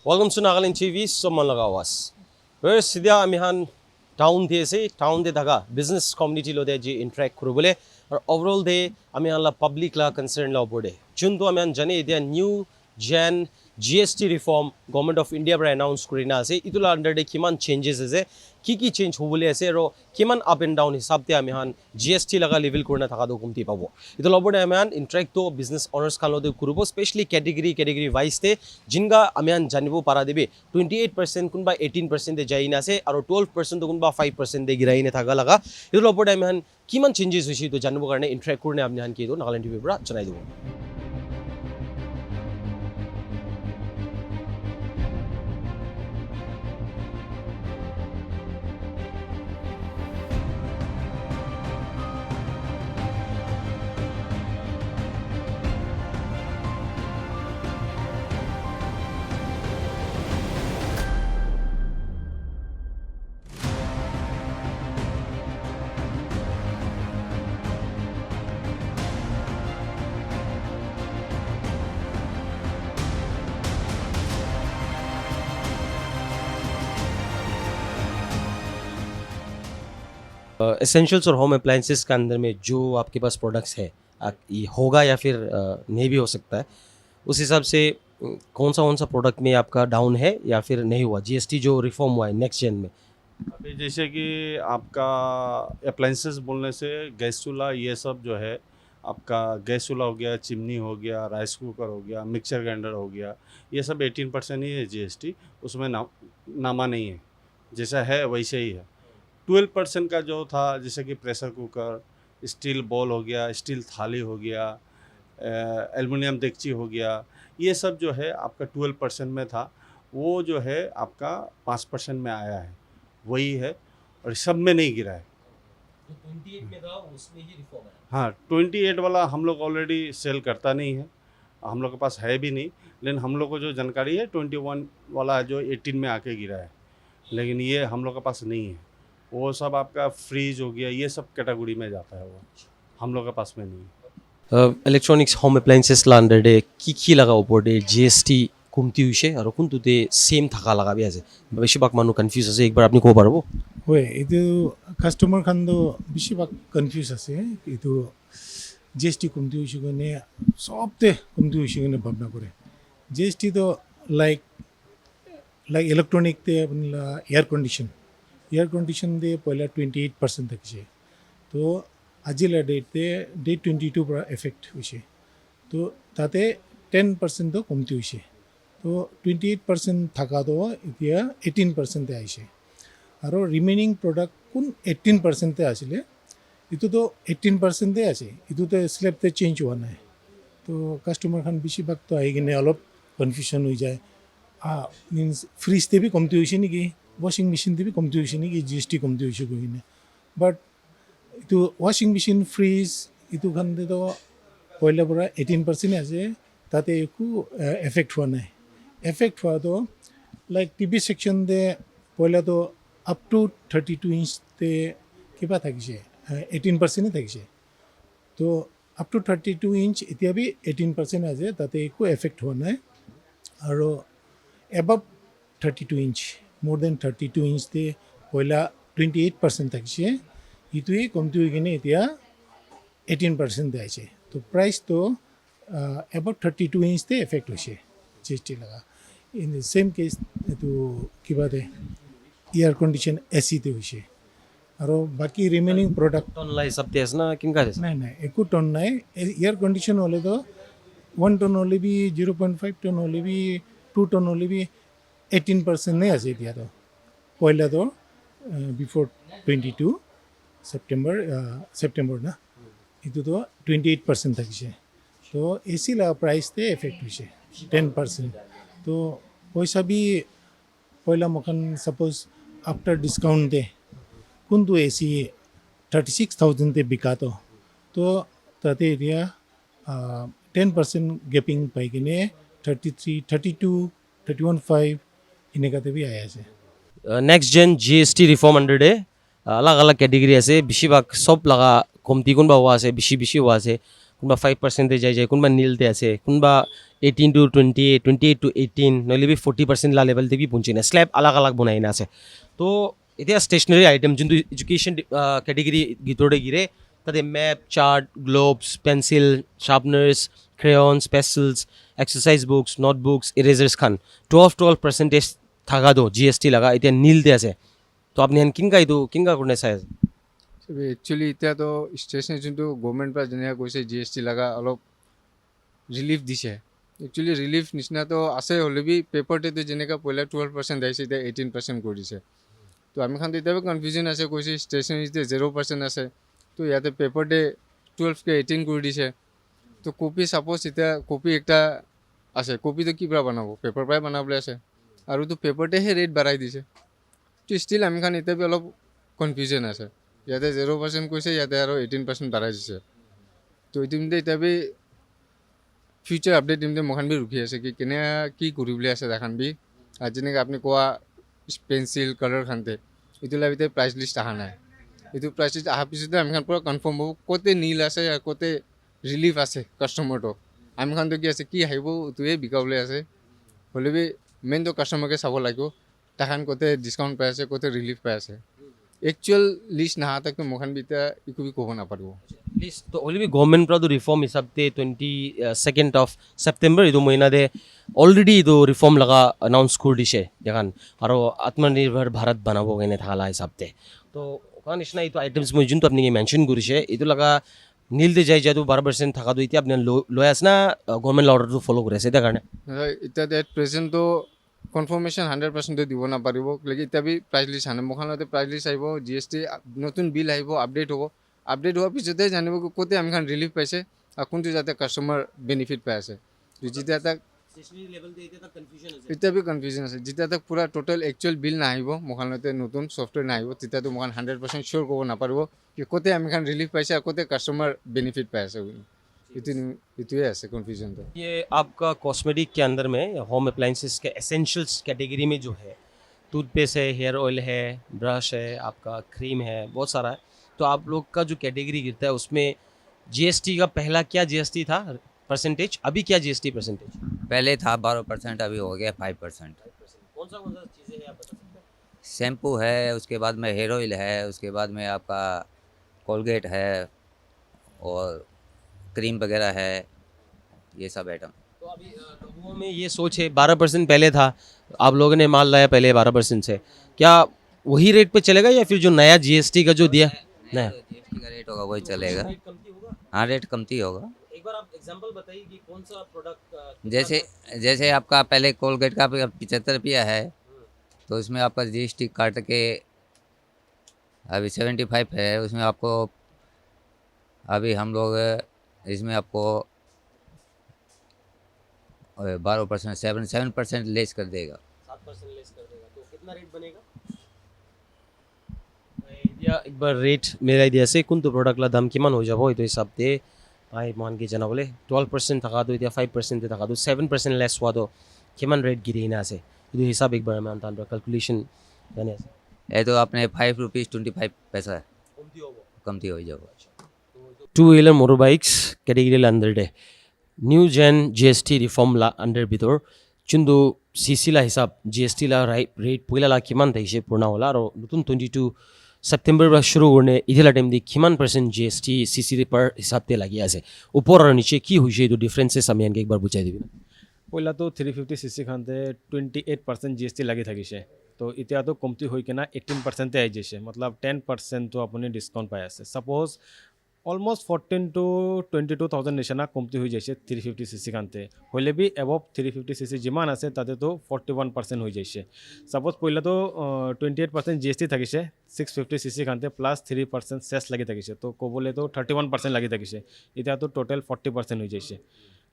Welcome to Nagaland TV, someone lagawas. First, sidia amihan town the se town the daga business community lo de ji interact kurubole or overall de amihan la public la concern la bode. Junto amihan jane dia new gen GST reform government of India bra announce kurina ase itula under de kiman changes ase ki change hobole ase ro kiman up and down hisab te amihan GST laga level kurna thaka do kumti pabo itula bode amihan interact to business owners kan lo de kurubo especially category wise te jinga amihan janibo para debe 28% kunba 18% de jaina ase aro 12% to kunba 5% de giraine thaga laga itula bode amihan kiman changes hoisi to janibo karne interact kurne amihan ki do Nagaland TV bra janai dibo. Essentials और home appliances के अंदर में जो आपके पास products है ये होगा या फिर नहीं भी हो सकता है उस हिसाब से कौन सा प्रोडक्ट में आपका डाउन है या फिर नहीं हुआ जीएसटी जो रिफॉर्म हुआ है नेक्स्ट जेन में. अभी जैसे कि आपका अप्लाइंसेस बोलने से गैस चूल्हा ये सब जो है आपका गैस चूल्हा हो गया, चिमनी हो गया, राइस कुकर हो गया, मिक्सर ग्राइंडर हो गया, ये सब 18% ही है जीएसटी. उसमें नामा नहीं है, जैसा है वैसे ही है. 12% का जो था जैसे कि प्रेशर कुकर, स्टील बॉल हो गया, स्टील थाली हो गया, एल्युमिनियम देगची हो गया, ये सब जो है आपका 12% में था, वो जो है आपका 5% में आया है, वही है. और सब में नहीं गिरा है. तो 28 में था उसमें ही रिफॉर्म है. हाँ, 28 वाला हम लोग ऑलरेडी सेल करता नहीं है, हम लोग के पास है भी नहीं. लेकिन हम लोग को जो जानकारी है 21 वाला जो 18 में आके गिरा है, लेकिन ये हम लोग के पास नहीं है. वो सब आपका फ्रीज हो गया, ये सब कैटेगरी में जाता है, वो हम लोग के पास में नहीं. इलेक्ट्रॉनिक्स होम अप्लायंसेस ला अंडर दे की लगा ऊपर दे जीएसटी कुमती हुइसे और कुंतु दे सेम थाका लगा भी आसे बेसिबाग मानु कन्फ्यूज আছে একবার আপনি কব পারবো. হয় এটো কাস্টমার খান তো বেশিরভাগ কনফিউজ আছে. এটো জিএসটি কমতি হইছে কোনে সবতে কমতি হইছে কোনে ভাবনা করে. জিএসটি তো লাইক ইলেকট্রনিক তে আপনলা এয়ার কন্ডিশন দে পয়লা 28% থাকছে. তো আজিলা ডেটে ডে 22 পৰা এফেক্ট হইছে. তো তাতে 10% তো কমতি হইছে. তো 28% থাকা তো এতিয়া 18% আইছে. আৰু রিমেইনিং প্রোডাক্ট কোন 18% আসলে এটো তো 18% আছে. এটো তো স্ল্যাবতে চেঞ্জ হওয়া নাই. তো কাস্টমার খান বেশিরভাগ তো আই কিনে অলপ কনফিউশন হয়ে যায়. মিনস ফ্রিজতে বি কমতি হয়েছে নাকি, ওয়াশিং মেশিনতে বি কমতি হয়েছে নাকি জিএসটি কমতি হয়েছে কিনে. বাট এটো ওয়াশিং মেশিন ফ্রিজ এটো খানতে তো পয়লা পৰা 18% আছে, তাতে একো এফেক্ট হওয়া নাই. এফেক্ট হওয়া তো লাইক টিভি সেকশন দে পয়লা তো আপ টু 32 ইঞ্চতে কিবা থাকিছে 18% থাকিছে. তো আপ টু 32 ইঞ্চ এতিয়া বি 18% আছে, তাতে একো এফেক্ট হোৱা নাই. আৰু এবাভ 32 ইঞ্চ মোৰ দেন 32 ইঞ্চতে পয়লা 28% থাকিছে, ইটোৱে কমতি হৈ কিনে এতিয়া 18% আছে. তো প্ৰাইচ তো এবাভ 32 ইঞ্চতে এফেক্ট হৈছে জিএসটি লগা. ইন দ্য সেম কেছ এইটো কিবা দে এয়ার কন্ডিশন এসিতে হয়েছে. আৰু বাকি রিমেইনিং প্রোডাক্ট টন লা হিসাব দিয়ে আছে না কিনকা আছে নাই একো টন নাই. এয়ার কন্ডিশন হলে তো 1 টন হলে বি 0.5 টন হলে বি 2 টন হলে বি 18% নেই আছে. এতিয়া তো পয়লা তো বিফোর 22 সেপ্টেম্বর না, এটো তো 28% থাকিছে. তো এসি লা প্রাইসতে এফেক্ট হয়েছে 10%. তো পয়সা বি পয়লা মখান সাপোজ आफ्टर डिस्काउंट दे कुंतु एसी 36,000 ते बिकातो. तो ताते एरिया 10% गैपिंग पाई किने 33, 32, 31.5 इनेकाते भी आया है. Next gen GST reform under दे अलग अलग कैटेगरी আছে বেশিরভাগ সব লাগা কমতি কোনবা হওয়া আছে বেশি হওয়া আছে কোনোবা 5% যাই যায় কোনোবা নীলতে আছে কোনোবা 18 to 28 28 to 18 নহ'লে বি 40% লা লেভেল দি পঞ্চি না স্ল্যাব আলাগ আলাগ বনাই না আছে তো এতিয়া ষ্টেচনাৰী আইটেম যোনটো এডুকেশ্যন কেটেগৰী ভিতৰতে গিৰে তাতে map chart globes pencil sharpeners crayons pastels exercise books notebooks erasers খান 12% থাকা দো GST লগা এতিয়া নীলতে আছে তো আপুনি কিনকা এইটো কিনকা কাৰণে চাই আছে একচুৱেলি এতিয়াতো ষ্টেচনাৰী যোনটো গভৰ্ণমেণ্টৰ পৰা যেনেকৈ কৈছে GST লগা অলপ ৰিলিফ দিছে একচুৱেলি ৰিলিফ নিচিনাতো আছে হ'লেও বি পেপাৰটোতো যেনেকৈ পহিলা 12% আহিছে এতিয়া 18% কৰি দিছে তো আমি খান এতিয়াও কনফিউজন আছে কৈছে ষ্টেচনাৰীতে 0% আছে তো ইয়াতে পেপাৰতে 12 কে 18 কৰি দিছে তো কপি ছাপ'জ এতিয়া কপি একটা আছে কপিটো কি পৰা বনাব পেপাৰ পৰাই বনাবলৈ আছে আৰু তো পেপাৰতেহে ৰেট বঢ়াই দিছে তো ষ্টিল আমি খান এতিয়া অলপ কনফিউজন আছে ইয়াতে 0% কৈছে ইয়াতে আৰু 18% বঢ়াই দিছে তো ইতিমধ্যে এতিয়া ফিউচাৰ আপডেট দিমতে মখান বি ৰখি আছে কি কেনে কি কৰিবলৈ আছে দেখান বি আৰু যেনেকৈ আপুনি কোৱা পেঞ্চিল কালাৰ খানতে এইটো ভিতৰত প্ৰাইচ লিষ্ট অহা নাই এইটো প্ৰাইচ লিষ্ট অহাৰ পিছতে আমি খান পূৰা কনফাৰ্ম হ'ব ক'তে নীল আছে আৰু ক'তে ৰিলিফ আছে কাষ্টমাৰটো আমি খানটো কি আছে কি আহিব এইটোৱে বিকাবলৈ আছে হ'লে বি মেইনটো কাষ্টমাৰকে চাব লাগিব তাহান ক'তে ডিছকাউণ্ট পাই আছে ক'তে ৰিলিফ পাই আছে একচুৱেল লিষ্ট নাহা তাকতো মখান বি এতিয়া একো বি ক'ব নাপাৰিব লিষ্ট তো অলরেডি গভর্নমেন্ট প্রা রিফর্ম হিসাবতে 22nd of সেপ্টেম্বর এই মহিনাতে অলরেডি এই রিফর্ম লগা অনাউন্স করে দিছে দেখান আর আত্মনির্ভর ভারত বানাবো কেনে থাকা হিসাবতে তো ওখান নিচিনা এই আইটেমস মই যোনটো আপনি মেনশন কৰিছে এইটো লগা নীলতে যাই যাতো 12% থাকাটো এতিয়া আপনি লৈ আছে না গভর্নমেন্ট অর্ডারটো ফলো কৰি আছে এতিয়া কাৰণে এতিয়া এট প্ৰেজেণ্টটো কনফাৰ্মেশ্যন 100% দিব নাপাৰিব লেকিন এতিয়া বি প্ৰাইচ লিষ্ট আনে মোখানতে প্ৰাইচ লিষ্ট আহিব GST নতুন বিল আহিব আপডেট হ'ব আপডেট হোৱাৰ পিছতে জানিব ক'তে আমি খান ৰিলিফ পাইছে আৰু কোনটো যাতে কাষ্টমাৰ বেনিফিট পাই আছে যেতিয়া তাক এতিয়া বি কনফিউজন আছে যেতিয়া তাক পূৰা টোটেল একচুৱেল বিল নাহিব মোখানতে নতুন ছফ্টৱেৰ নাহিব তেতিয়াতো মোখান 100% চিয়'ৰ ক'ব নাপাৰিব কি ক'তে আমি খান ৰিলিফ পাইছে আৰু ক'তে কাষ্টমাৰ বেনিফিট পাই আছে इतुए ऐसे कन्फ्यूजन था ये आपका कॉस्मेटिक के अंदर में होम अप्लाइंसेस के एसेंशियल्स कैटेगरी में जो है टूथपेस्ट है हेयर ऑयल है ब्रश है आपका क्रीम है बहुत सारा है तो आप लोग का जो कैटेगरी गिरता है उसमें GST का पहला क्या GST था परसेंटेज अभी क्या GST परसेंटेज पहले था 12% अभी हो गया 5%। कौन सा चीज़ें हैं आप बता सकते हैं शैम्पू है उसके बाद में हेयर ऑयल है उसके बाद में आपका कोलगेट है और क्रीम वगैरह है ये सब आइटम तो अभी लोगों में ये सोच है 12% पहले था आप लोगों ने माल लाया पहले 12% से क्या वही रेट पे चलेगा या फिर जो नया GST का जो दिया नया GST का रेट होगा वही चलेगा रेट कमती होगा हाँ रेट कमती होगा एक बार आप एग्जांपल बताइए कि कौन सा प्रोडक्ट जैसे आपका पहले कोलगेट का 75 रुपया है तो उसमें आपका GST काट के अभी 75 है उसमें आपको अभी हम लोग इसमें आपको 12% 7% लेस कर देगा 7% लेस कर देगा तो कितना रेट बनेगा आइडिया एक बार रेट मेरा आइडिया से কোনটো প্ৰডাক্টৰ দাম কিমান হৈ যাব এইটো হিচাপতে আই মান কি জনাবলে 12% থাকাটো এতিয়া 5% থাকাটো 7% লেছ হোৱাটো কিমান ৰেট গিৰি না আছে এইটো হিচাপ একবাৰ আমি আনতান ক্যালকুলেশন জানি আছে ये तो आपने 5 रुपीज़ 25 पैसा कमती हो जाएगा two wheeler motor bikes category अंदर दे न्यू जेन GST रिफॉर्म ला अंडर भितर चुंदो CC ला हिसाब GST ला रेट पहिला ला किमान थाइसे पूर्ण होला और नतुन 22 सेप्टेम्बर बा शुरू करने इधेला टाइम दि किमान % GST CC पर हिसाब ते लागि আছে ऊपर और नीचे की हुई है तो डिफरेंसेस আমি আনকে একবার বুঝাই দিবি पहिला तो 350cc खानते 28% GST লাগি থাকিছে তো এতিয়াতো কমতি হৈ কিনা 18% আহি যাইছে मतलब 10% তো আপুনি ডিসকাউন্ট পাই আছে সাপোজ অলমোস্ট 14 to 22,000 নিচিনা কমতি হৈ যাইছে 350cc খানতে হলে বি এবভ 350cc যিমান আছে তাতে তো 41% হৈ যাইছে সাপোজ पहिला তো 28% GST থাকিছে 650cc খানতে প্লাস 3% সেস লাগি থাকিছে তো কবলে তো 31% লাগি থাকিছে এতিয়াতো টোটাল 40% হৈ যাইছে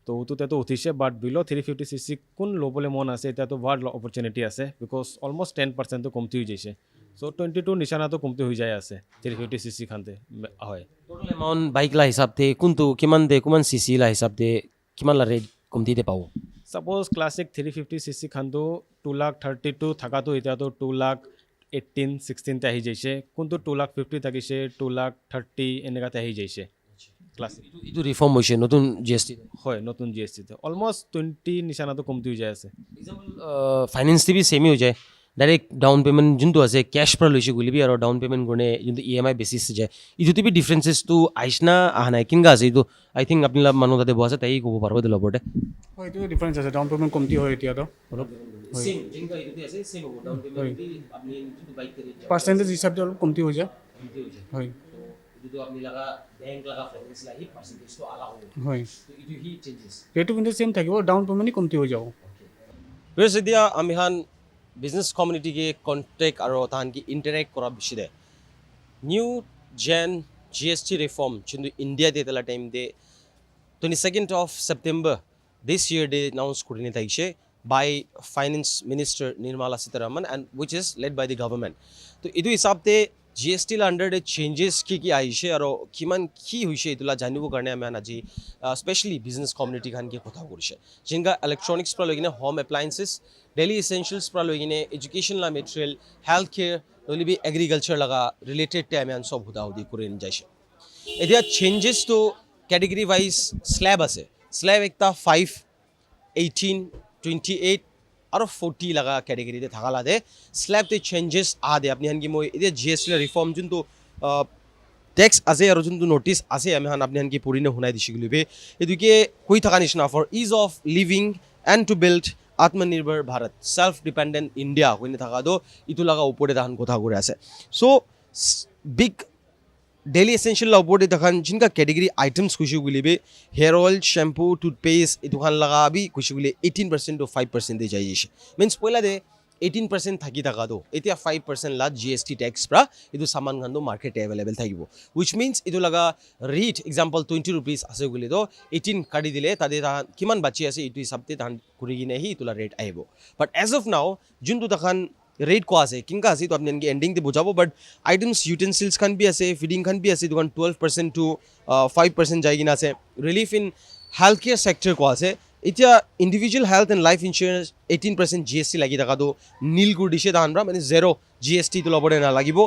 তো উঠোতে তো উঠিছে বাট বিলো 350cc কোন ল'বলৈ মন আছে এতিয়াতো ভাল অপৰচুনিটি আছে বিকজ অলমোস্ট 10% তো কমতি হৈ যাইছে সো 22 নিশানাটো কমতি হৈ যায় আছে 350cc খানতে হয় टोटल अमाउंट बाइक ला हिसाब ते कुंतु किमान दे कुमान CC ला हिसाब ते किमान ला रेट कमती दे पाओ सपोज क्लासिक 350cc खानतो 232 থাকাটো এতিয়াতো 218 16 তে আহি যাইছে কোনটো 250 থাকিছে 230 এনেকাতে আহি যাইছে ক্লাছিক এইটো ৰিফৰ্ম হৈছে নতুন GST হয় নতুন GSTতে অলমষ্ট 20 নিচিনাটো কমতি হৈ যায় আছে এক্সাম্পল ফাইনেন্স টিভি চেমে হৈ যায় ডাইৰেক্ট ডাউন পে'মেণ্ট যোনটো আছে কেছ পৰা লৈছে গুলিবি আৰু ডাউন পে'মেণ্ট কাৰণে যোনটো EMI বেচিছ যায় এইটো বি ডিফাৰেঞ্চেছটো আহিছে অহা নাই কেনেকুৱা আছে এইটো আই থিংক আপোনালোক মানুহ তাতে বহা আছে তাই ক'ব পাৰিব এইটো লগতে হয় এইটো ডিফাৰেঞ্চ আছে ডাউন পে'মেণ্ট কমতি হয় এতিয়াতো অলপ পাৰ্চেণ্টেজ হিচাপে অলপ কমতি হৈ যায় হয় হয় ৰেটটো কিন্তু চেম থাকিব ডাউন পে'মেণ্ট কমতি হৈ যাব প্লাছ এতিয়া আমি হান বিজনেছ কমিউনিটিকে কণ্টেক্ট আৰু তাহানকি ইণ্টাৰেক্ট কৰা বেছি দে নিউ জেন GST ৰিফৰ্ম যোনটো ইণ্ডিয়াত এতিয়ালা টাইম দে 22nd of September this year they announced coordinate আহিছে by Finance Minister Nirmala Sitharaman and which is led by the government. তো এইটো হিচাপতে GST under the changes কি আহিছে আৰু কিমান কি হৈছে এইটোলা জানিবৰ কাৰণে আমি আজি স্পেচিয়েলি বিজনেছ কমিউনিটি খানকে কথা কৰিছে যেনেকা ইলেক্ট্ৰনিক্স পৰা লৈ কিনে হোম এপ্লায়েন্সেছ ডেইলি এচেঞ্চিয়েলছ পৰা লৈ কিনে এডুকেশ্যন লা মেটেৰিয়েল হেল্থ কেয়াৰ নহ'লে বি এগ্ৰিকালচাৰ লগা ৰিলেটেড আমি চব সুধাসুধি কৰি যাইছে এতিয়া চেঞ্জেছটো category wise slab আছে slab একটা 5 18 28 আৰু 40 লগা category তে থাকালা দে slab তে changes আদে আপনি হানকি মই এতিয়া GST ৰিফৰ্ম যোনটো টেক্স আছে আৰু যোনটো নোটিছ আছে আমি হান আপনি হানকি পঢ়িনে শুনাই দিছি গলিবে এদুকে কৈ থাকা নিচিনা for ease of living and to build Aatmanirbhar Bharat self dependent India কইনে থাকা দো ইটো লগা ওপৰে তাহান কথা কৰি আছে সো বিগ डेली एसेंशियल ओपरे तखान जिनका कैटेगरी आइटम्स खुशी गुलिबे हेयर ऑयल शैम्पू टूथपेस्ट ये दुकान लगा भी खुशी गुले 18% to 5% दे जाइए मीन्स पहला दे 18% থাকি থাকা দো এতিয়া 5% লা GST ট্যাক্স প্রা ইদু সামান গান দো মার্কেট अवेलेबल থাকিব which means ইদু লাগা রেট एग्जांपल 20 rupees আছে গুলি দো 18 কাটি দিলে তাদে কিমান বাচি আছে ইটু হিসাবতে তান কৰি কিনে হি ইতুলা রেট আইব বাট এজ অফ নাও যোনটো তখান रेट को आसे किंका आसी तो आपने एंडिंग ते बुझाबो बट आइटम्स यूटेंसिल्स खान भी आसे फीडिंग खान भी आसे दुकान 12% to 5% जाएगी ना से relief in health care sector को आसे इतना individual health and life insurance 18% GST लगी तका तो नील गुड़ दिशे दानरा मैंने 0 GST तो लबड़े ना लगी वो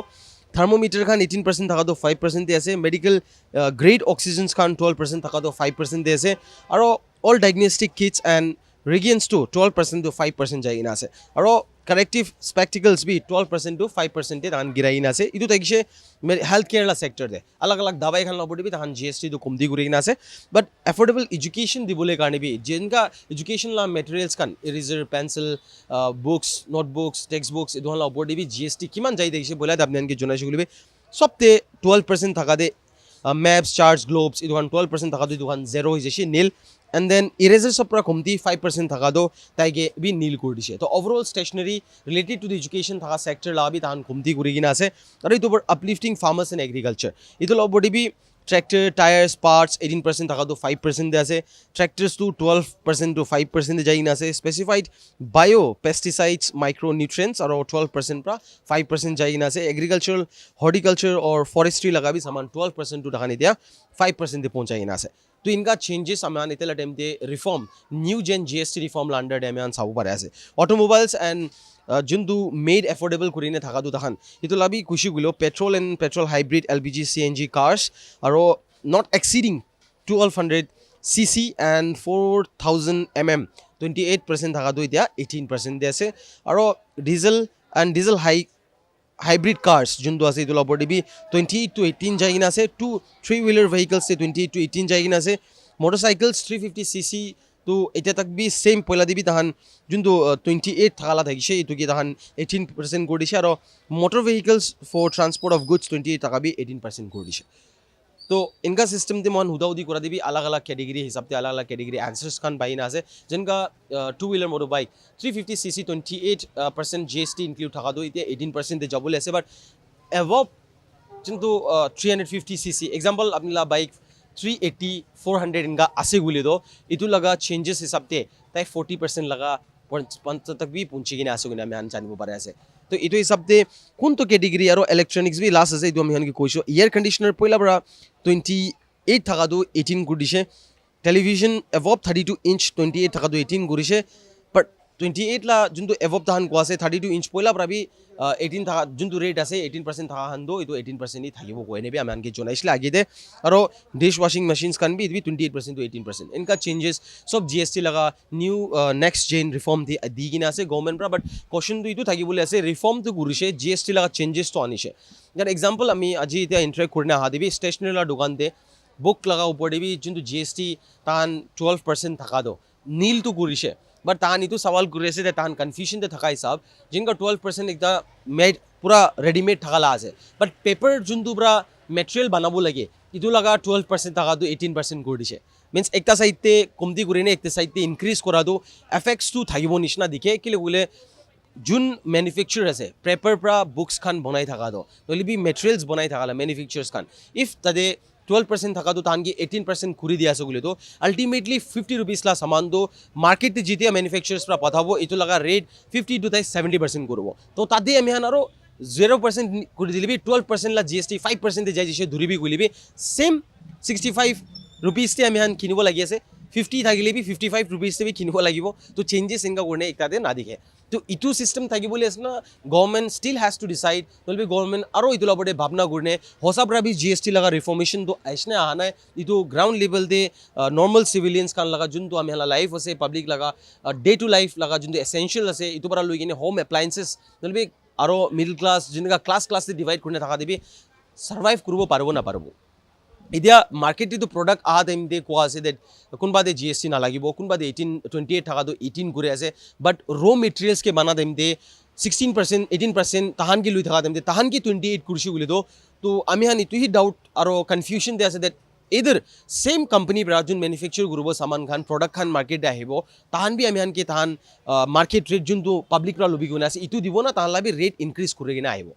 थर्मोमीटर खान 18% तका तो 5% दे ऐसे मेडिकल ग्रेड ऑक्सीजन खान 12% तका तो 5% दे ऐसे और all diagnostic Kitts and reagents to 12% to 5% जाएगी ना से और करेक्टिव स्पेक्टिकल्स भी 12% to 5% ते तान गिराई ना से इदु तकिशे हेल्थ केयर ला सेक्टर दे अलग अलग दवाई खान लबडी भी तान GST तो कमती गुरी ना से बट अफोर्डेबल एजुकेशन दिबोले कारणे भी जिनका एजुकेशन ला मटेरियल्स खान eraser pencil books notebooks textbooks इदु ला लबडी भी GST किमान जाई देखिसे बोला आपने इनके जोनाशि गुलिबे सबते 12% थाका दे मैप्स चार्ट्स ग्लोब्स इदु 12% थाका दे दुकान 0 हो जैसे नील एंड देन इरेजर सब पूरा कमती 5% थका दो ताइगे भी नील कर दिसे तो overall stationery related to the education थका सेक्टर ला भी तान कमती करी किना আছে আৰু ইটো अपलिफ्टिंग फार्मर्स एंड एग्रीकल्चर इतो लबडी भी ट्रैक्टर टायर्स पार्ट्स 18% थका दो 5% दे আছে ट्रैक्टर्स टू 12% to 5% दे जाइना আছে specified bio pesticides micro nutrients और 12% pra 5% जाइना আছে एग्रीकल्चरल हॉर्टिकल्चर और फॉरेस्ट्री लगा भी सामान 12% टू ढाका निदिया 5% दे पहुंचाइना আছে तो इनका चेंजेस आमान इतला टाइम दे reform new gen GST reform ला अंडर डेमान साबु पारे আছে ऑटोमोबाइल्स एंड जोंदु मेड अफोर्डेबल करिने थाका दु तखान इतो लाबी खुशी गुलो petrol and petrol hybrid LPG CNG cars और not exceeding 1200 cc and 4000 mm 28% थाका दु इतिया 18% दे আছে और diesel and diesel hybrid cars जोंदु আছে इतो लबडी भी 28 to 18 जाइना से 2-3 व्हीलर व्हीकल्स से 28 to 18 जाइना से मोटरसाइकल्स 350 cc तो इते तक भी सेम पहिला दिबी तहान जोंदु 28 थाकाला थाकिसे इतो कि तहान 18% कर दिसे और motor vehicles for transport of goods 28 टाका भी 18% कर दिसे तो इनका सिस्टम ते मन हुदाउदी करा दिबी अलग अलग कैटेगरी हिसाब ते अलग अलग कैटेगरी आंसर्स खान पाइना আছে जिनका 2 wheeler motor bike 350 cc 28% GST include थाका दो इते 18% दे जबले আছে बट एवब जिंतु 350 cc एग्जांपल अपनीला बाइक 380 400 इनका आसे गुले दो इतु लगा चेंजेस हिसाब ते ताई 40% लगा 50 तक भी पुंची किने आसे गुने আমি আন জানিব পারে আছে तो इतो हिसाब ते कोन तो कैटेगरी और इलेक्ट्रॉनिक्स भी लास्ट আছে इतो আমি হানকি কইছো एयर कंडीशनर पहिला बरा 28 থাকা দো 18 গুড়িছে টেলিভিশন অ্যাবভ 32 ইঞ্চ 28 থাকা দো 18 গুড়িছে বাট 28 ला যোনটো এভব তাহান কোৱা আছে 32 ইঞ্চ পইলা প্ৰাবি 18 থাকা যোনটো ৰেট আছে 18% থাকা হান্দো এইটো 18% ই থাকিব কৈ নেবি আমি আনকি জনাইছিলে আগিতে আৰু ডিশ ৱাশ্বিং মেচিনছ কান বি ইট বি 28% টু 18% ইনকা চেঞ্জেছ সব জিএসটি লগা নিউ নেক্সট জেন ৰিফৰ্ম দি কিনে আছে গভৰ্নমেণ্ট পৰা বাট কোৱেশ্চনটো এইটো থাকিবলৈ আছে ৰিফৰ্মটো কৰিছে জিএসটি লগা চেঞ্জেছটো আনিছে ইয়াৰ এক্সাম্পল আমি আজি এতিয়া ইণ্টাৰেক্ট কৰি অহা দিবি ষ্টেচনাৰী দোকানতে বুক লগা ওপৰ দিবি যোনটো জিএসটি তাহান 12% থাকা দো নীলটো কৰিছে बट तान इतु सवाल करे से तान कन्फ्यूजन ते थका हिसाब जिनका 12% एकदा मेड पूरा रेडीमेड थकाला আছে बट पेपर जुनतु पूरा मटेरियल बनाबो लगे इतु लगा 12% थका दो 18% कर दिसे मींस एकता साइडते कमती करिने एकता साइडते इंक्रीज करा दो एफेक्ट्स टू থাকিবो निशना दिखे किले बोले जुन मैन्युफैक्चर আছে पेपर পৰা बुक्स खान बनाई थका दो नलिबि मटेरियल्स बनाई थकाला मैन्युफैक्चरर्स खान इफ तदे 12% थका तो तान की 18% खुरी दिया सगुले तो अल्टीमेटली 50 रुपीस ला सामान दो मार्केट जितिया मैन्युफैक्चरर्स পৰা পঠাবো ইটো লগা রেট 50 টু 70% করব তো তাতে আমি আনারো 0% করে দিলিবি 12% লা জিএসটি 5% যাই দিছে ধরিবি কইলিবি সেম 65 रुपीस তে আমি হান কিনিব লাগি আছে 50 থাকিলেবি 55 रुपीस তে কিনিব লাগিব তো চেঞ্জেস ইনকা করনে একটাতে না দিখে তো ইটু সিস্টেম থাকিবলে আছে না government still has to decide নলবি গভর্নমেন্ট আরো ইতু লবতে ভাবনা করনে হোসাবরা বি জিএসটি লগা রিফর্মেশন তো আইসনে আনা ইতু গ্রাউন্ড লেভেল দে নর্মাল সিভিলিয়ানস কান লগা যোনটো আমি হলা লাইফ আছে পাবলিক লগা ডে টু লাইফ লগা যোনটো এসেনশিয়াল আছে ইতু পৰা লৈ কিনে হোম এপ্লায়েন্সেস নলবি আরো মিডল ক্লাস যেনেকা ক্লাস ডিভাইড করনে থাকা দিবি সার্ভাইভ করব পারবো না পারবো এতিয়া মার্কেটে প্রডাক্ট আহা টাইম দিয়ে কোয়া আছে দ্যাট কোনবা দে জিএসটি না লাগিব কোনবা দে 28 টাকা তো 18 করে আছে বাট র মেটেরিয়ালস কে বানা টাইম দে 16% 18% তাহান কি লুই থাকা টাইম দে তাহান কি 28 কুরছি বলি তো আমি হানি তুই ডাউট আর কনফিউশন দে আছে that either same company pra jun manufacture gurubo saman khan product khan market de ahibo tahan bi ami han ke tahan market rate jun to public ra lobi guna ase itu dibo na tahan la bi rate increase kore gina ahibo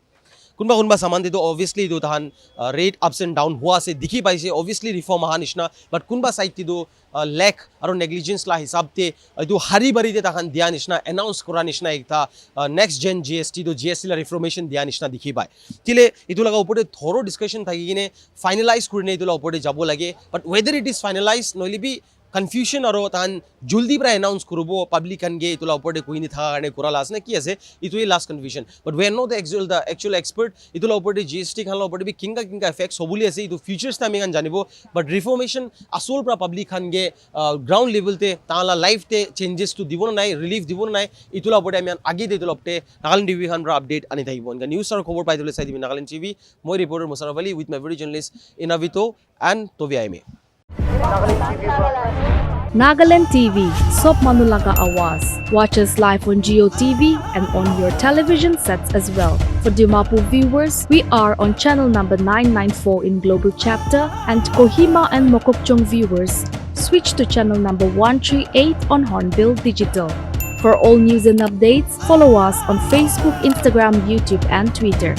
কোনবা সামান দিতো obviously দিতো তাহান rate ups and down হোৱা আছে দেখি পাইছে obviously reform আহা নিচিনা বাট কোনবা সাইড দিতো লেক আৰু নেগলিজেন্স লা হিসাবতে এইটো হাৰি বাৰিতে তাহান দিয়া নিচিনা এনাউন্স কৰা নিচিনা একটা নেক্সট জেন জিএসটি তো জিএসটি লা ৰিফৰ্মেশন দিয়া নিচিনা দেখি পায় তিলে ইটো লগা ওপৰতে থৰো ডিসকাশন থাকি কিনে ফাইনালাইজ কৰিনে ইটো ওপৰতে যাব লাগে but whether it is finalized নলিবি কনফিউশন আৰু তান জলদি পৰা এনাউন্স কৰিব পাবলিক কানগে ইটোলা ওপৰতে কইনি থাকা কাৰণে কৰালা আছে কি আছে ইটোই last confusion but we are not the actual expert ইটোলা ওপৰতে জিএসটি খানলা ওপৰতে বি কিংকা এফেক্টস হবলি আছে ইটো ফিউচাৰস আমি গান জানিব বাট ৰিফৰ্মেশন আসল পৰা পাবলিক খানগে গ্রাউন্ড লেভেলতে তালা লাইফতে চেঞ্জেস টু দিব নাই রিলিফ দিব নাই ইটোলা ওপৰতে আমি আগে দিটোলা ওপৰতে নাগালেণ্ড টিভি খান পৰা আপডেট আনি থাকিব ইনকা নিউজ আৰু খবৰ পাই দিলে চাই দিবি নাগালেণ্ড টিভি মই reporter Musharraf Ali with my video journalist ইনাভিটো এণ্ড তোবিয়াইমে Nagaland TV, Sop Manulaga Awas. Watch us live on Geo TV and on your television sets as well. For Dimapur viewers, we are on channel number 994 in Global Chapter, and Kohima and Mokokchung viewers, switch to channel number 138 on Hornbill Digital. For all news and updates, follow us on Facebook, Instagram, YouTube and Twitter.